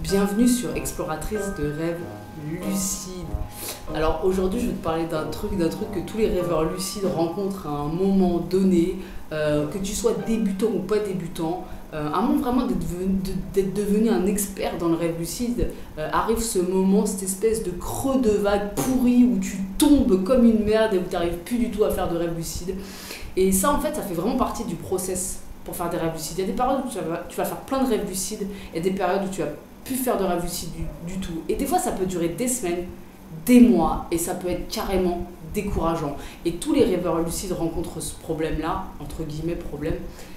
Bienvenue sur Exploratrice de rêves lucides. Alors aujourd'hui je vais te parler d'un truc que tous les rêveurs lucides rencontrent à un moment donné, que tu sois débutant ou pas débutant, à moins vraiment d'être devenu un expert dans le rêve lucide, arrive ce moment, cette espèce de creux de vague pourri où tu tombes comme une merde et où tu n'arrives plus du tout à faire de rêve lucide. Et ça en fait ça fait vraiment partie du process pour faire des rêves lucides. Il y a des périodes où tu vas faire plein de rêves lucides, il y a des périodes où tu vas plus faire de rêve lucide du tout. Et des fois, ça peut durer des semaines, des mois, et ça peut être carrément décourageant. Et tous les rêveurs lucides rencontrent ce problème-là, entre guillemets problème.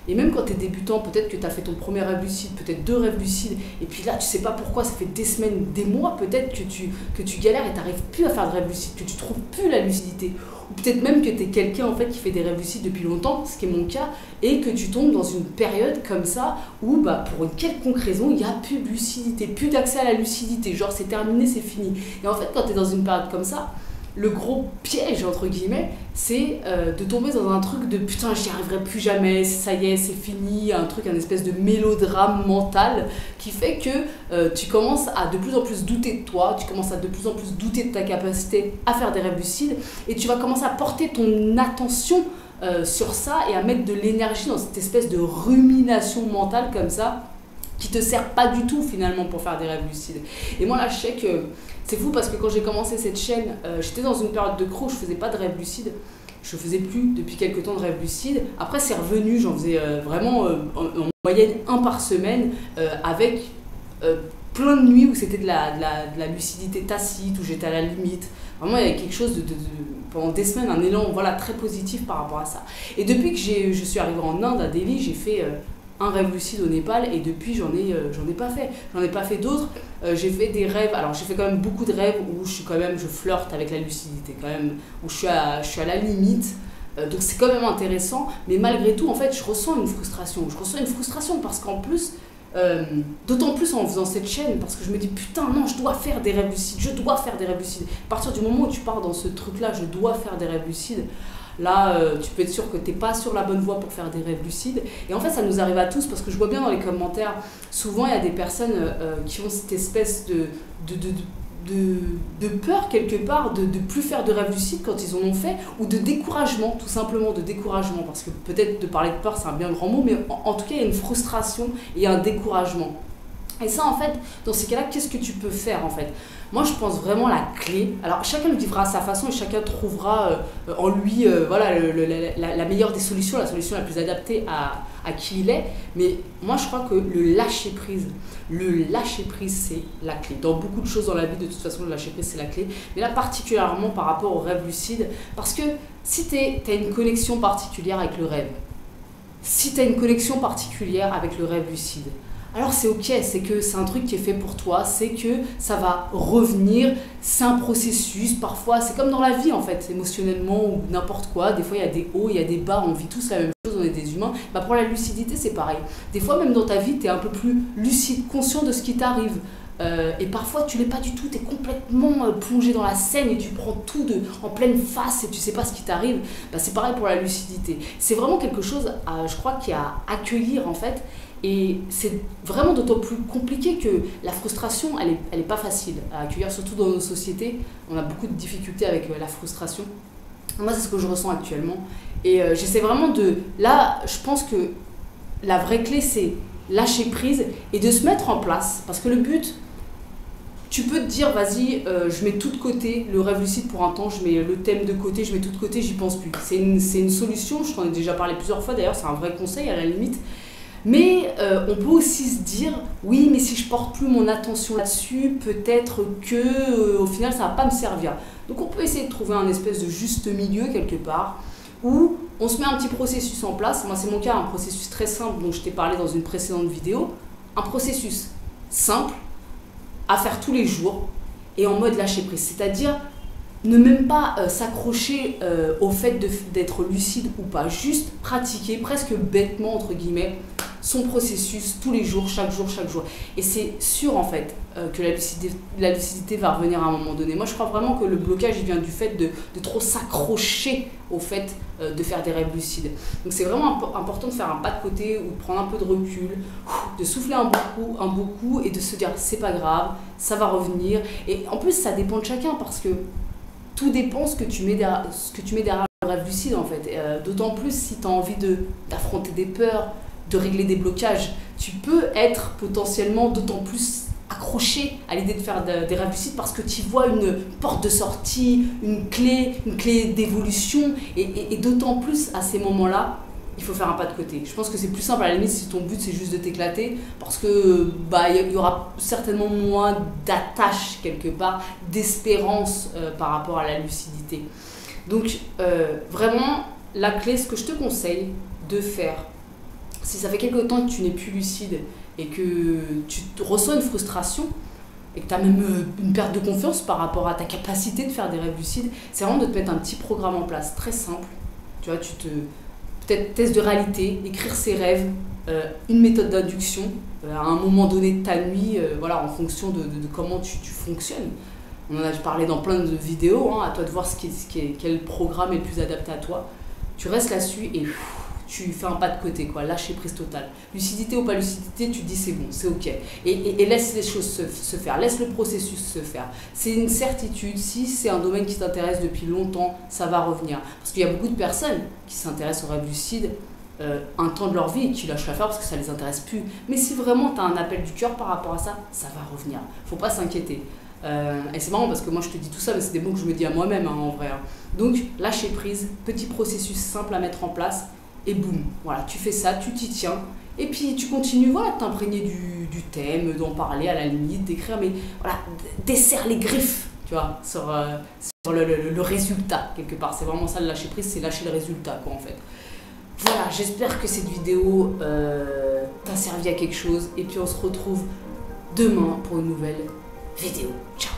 Et même quand tu es débutant, peut-être que tu as fait ton premier rêve lucide, peut-être 2 rêves lucides, et puis là, tu sais pas pourquoi, ça fait des semaines, des mois peut-être que tu galères et tu n'arrives plus à faire de rêve lucide, que tu trouves plus la lucidité. Ou peut-être même que tu es quelqu'un en fait, qui fait des rêves lucides depuis longtemps, ce qui est mon cas, et que tu tombes dans une période comme ça où pour une quelconque raison, il n'y a plus de lucidité, plus d'accès à la lucidité, genre c'est terminé, c'est fini. Et en fait, quand tu es dans une période comme ça, le gros piège, entre guillemets, c'est de tomber dans un truc de putain, j'y arriverai plus jamais, ça y est, c'est fini, un espèce de mélodrame mental qui fait que tu commences à de plus en plus douter de toi, tu commences à de plus en plus douter de ta capacité à faire des rêves lucides et tu vas commencer à porter ton attention sur ça et à mettre de l'énergie dans cette espèce de rumination mentale comme ça qui te sert pas du tout finalement pour faire des rêves lucides. Et moi là je sais que c'est fou parce que quand j'ai commencé cette chaîne, j'étais dans une période de creux où je faisais pas de rêves lucides. Je faisais plus depuis quelques temps de rêves lucides. Après c'est revenu, j'en faisais vraiment en moyenne 1 par semaine avec plein de nuits où c'était de la lucidité tacite, où j'étais à la limite. Vraiment il y avait quelque chose pendant des semaines, un élan très positif par rapport à ça. Et depuis que je suis arrivée en Inde, à Delhi, j'ai fait un rêve lucide au Népal et depuis j'en ai pas fait. J'en ai pas fait d'autres. J'ai fait des rêves, alors j'ai fait quand même beaucoup de rêves où je flirte avec la lucidité quand même, où je suis à la limite. Donc c'est quand même intéressant, mais malgré tout en fait je ressens une frustration. Je ressens une frustration parce qu'en plus, d'autant plus en faisant cette chaîne, parce que je me dis putain non, je dois faire des rêves lucides, je dois faire des rêves lucides. À partir du moment où tu pars dans ce truc là, je dois faire des rêves lucides, là tu peux être sûr que t'es pas sur la bonne voie pour faire des rêves lucides. Et en fait ça nous arrive à tous, parce que je vois bien dans les commentaires, souvent il y a des personnes qui ont cette espèce de peur quelque part de plus faire de rêves lucides quand ils en ont fait, ou de découragement, tout simplement de découragement, parce que peut-être de parler de peur c'est un bien grand mot, mais en tout cas il y a une frustration et un découragement. Et ça en fait, dans ces cas-là, qu'est-ce que tu peux faire en fait? Moi je pense vraiment la clé, alors chacun le vivra à sa façon et chacun trouvera en lui la meilleure des solutions, la solution la plus adaptée à qui il est, mais moi je crois que le lâcher prise c'est la clé. Dans beaucoup de choses dans la vie de toute façon le lâcher prise c'est la clé, mais là particulièrement par rapport au rêve lucide, parce que si tu as une connexion particulière avec le rêve, si tu as une connexion particulière avec le rêve lucide, alors c'est ok, c'est que c'est un truc qui est fait pour toi, c'est que ça va revenir, c'est un processus, parfois c'est comme dans la vie en fait, émotionnellement ou n'importe quoi, des fois il y a des hauts, il y a des bas, on vit tous la même chose, on est des humains. Pour la lucidité c'est pareil, des fois même dans ta vie tu es un peu plus lucide, conscient de ce qui t'arrive. Et parfois tu l'es pas du tout, tu es complètement plongé dans la scène et tu prends tout en pleine face et tu sais pas ce qui t'arrive. C'est pareil pour la lucidité, c'est vraiment quelque chose je crois qu'il y a à accueillir en fait. Et c'est vraiment d'autant plus compliqué que la frustration, elle est pas facile à accueillir, surtout dans nos sociétés. On a beaucoup de difficultés avec la frustration. Moi, c'est ce que je ressens actuellement. Et j'essaie vraiment Là, je pense que la vraie clé, c'est lâcher prise et de se mettre en place. Parce que le but, tu peux te dire, vas-y, je mets tout de côté, le rêve lucide pour un temps, je mets le thème de côté, je mets tout de côté, j'y pense plus. C'est une solution, je t'en ai déjà parlé plusieurs fois d'ailleurs, c'est un vrai conseil à la limite. Mais on peut aussi se dire, oui, mais si je porte plus mon attention là-dessus, peut-être que au final, ça va pas me servir. Donc on peut essayer de trouver un espèce de juste milieu quelque part, où on se met un petit processus en place. Moi, c'est mon cas, un processus très simple dont je t'ai parlé dans une précédente vidéo. Un processus simple, à faire tous les jours, et en mode lâcher prise. C'est-à-dire, ne même pas s'accrocher au fait d'être lucide ou pas, juste pratiquer presque bêtement, entre guillemets, son processus tous les jours, chaque jour, chaque jour. Et c'est sûr en fait que la lucidité va revenir à un moment donné. Moi je crois vraiment que le blocage il vient du fait de trop s'accrocher au fait de faire des rêves lucides. Donc c'est vraiment important de faire un pas de côté ou de prendre un peu de recul, de souffler un beau coup et de se dire c'est pas grave, ça va revenir. Et en plus ça dépend de chacun parce que tout dépend ce que tu mets derrière le rêve lucide en fait. D'autant plus si tu as envie d'affronter des peurs, de régler des blocages. Tu peux être potentiellement d'autant plus accroché à l'idée de faire des rêves lucides parce que tu vois une porte de sortie, une clé d'évolution et d'autant plus à ces moments-là, il faut faire un pas de côté. Je pense que c'est plus simple à la limite si ton but c'est juste de t'éclater parce que y aura certainement moins d'attache quelque part, d'espérance par rapport à la lucidité. Donc vraiment la clé, ce que je te conseille de faire, si ça fait quelque temps que tu n'es plus lucide et que tu ressens une frustration et que tu as même une perte de confiance par rapport à ta capacité de faire des rêves lucides, c'est vraiment de te mettre un petit programme en place, très simple. Tu vois, peut-être test de réalité, écrire ses rêves, une méthode d'induction à un moment donné de ta nuit, voilà, en fonction de comment tu fonctionnes. On en a parlé dans plein de vidéos, hein, à toi de voir quel programme est le plus adapté à toi. Tu restes là-dessus et tu fais un pas de côté, quoi, lâcher prise totale. Lucidité ou pas lucidité, tu te dis c'est bon, c'est ok. Et laisse les choses se faire, laisse le processus se faire. C'est une certitude, si c'est un domaine qui t'intéresse depuis longtemps, ça va revenir. Parce qu'il y a beaucoup de personnes qui s'intéressent aux rêves lucides un temps de leur vie et qui lâchent l'affaire parce que ça les intéresse plus. Mais si vraiment tu as un appel du cœur par rapport à ça, ça va revenir. Faut pas s'inquiéter. Et c'est marrant parce que moi je te dis tout ça, mais c'est des mots que je me dis à moi-même hein, en vrai. Hein. Donc lâcher prise, petit processus simple à mettre en place. Et boum, voilà, tu fais ça, tu t'y tiens, et puis tu continues, voilà, de t'imprégner du thème, d'en parler à la limite, d'écrire, mais voilà, desserre les griffes, tu vois, sur le résultat, quelque part. C'est vraiment ça le lâcher prise, c'est lâcher le résultat, quoi, en fait. Voilà, j'espère que cette vidéo t'a servi à quelque chose, et puis on se retrouve demain pour une nouvelle vidéo. Ciao!